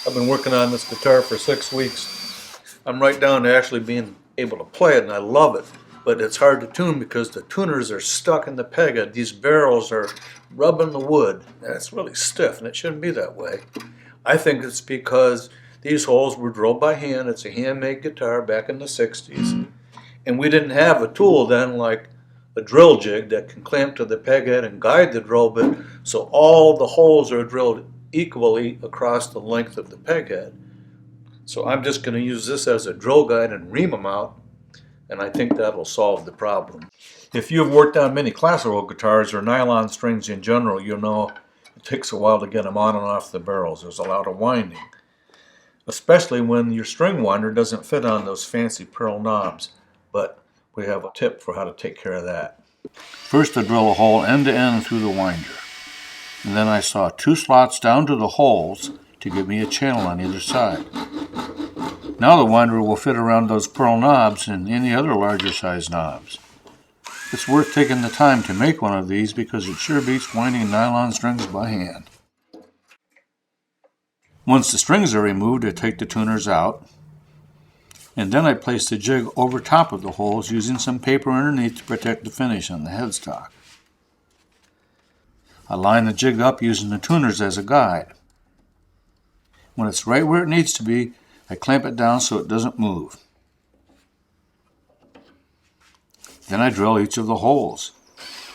I've been working on this guitar for 6 weeks. I'm right down to actually being able to play it, and I love it. But it's hard to tune because the tuners are stuck in the peg head. These barrels are rubbing the wood, and it's really stiff, and it shouldn't be that way. I think it's because these holes were drilled by hand. It's a handmade guitar back in the 60s. And we didn't have a tool then like a drill jig that can clamp to the peg head and guide the drill bit, so all the holes are drilled equally across the length of the peg head. So I'm just going to use this as a drill guide and ream them out, and I think that'll solve the problem. If you've worked on many classical guitars or nylon strings in general, you'll know it takes a while to get them on and off the barrels. There's a lot of winding, especially when your string winder doesn't fit on those fancy pearl knobs. But we have a tip for how to take care of that. First, I drill a hole end to end through the winder. And then I saw 2 slots down to the holes to give me a channel on either side. Now the winder will fit around those pearl knobs and any other larger size knobs. It's worth taking the time to make one of these because it sure beats winding nylon strings by hand. Once the strings are removed, I take the tuners out, and then I place the jig over top of the holes using some paper underneath to protect the finish on the headstock. I line the jig up using the tuners as a guide. When it's right where it needs to be, I clamp it down so it doesn't move. Then I drill each of the holes.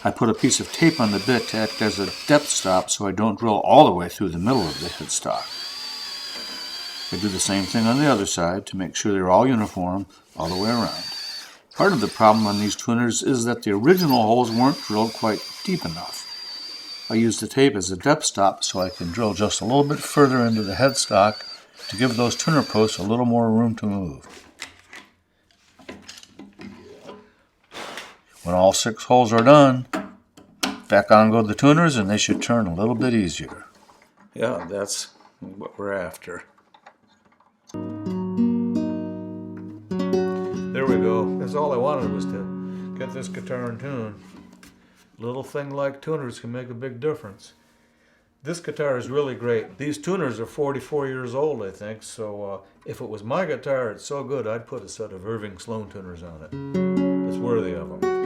I put a piece of tape on the bit to act as a depth stop so I don't drill all the way through the middle of the headstock. I do the same thing on the other side to make sure they're all uniform all the way around. Part of the problem on these tuners is that the original holes weren't drilled quite deep enough. I use the tape as a depth stop so I can drill just a little bit further into the headstock to give those tuner posts a little more room to move. When all 6 holes are done, back on go the tuners and they should turn a little bit easier. Yeah, that's what we're after. There we go. That's all I wanted was to get this guitar in tune. A little thing like tuners can make a big difference. This guitar is really great. These tuners are 44 years old, I think, so if it was my guitar, it's so good I'd put a set of Irving Sloan tuners on it. It's worthy of them.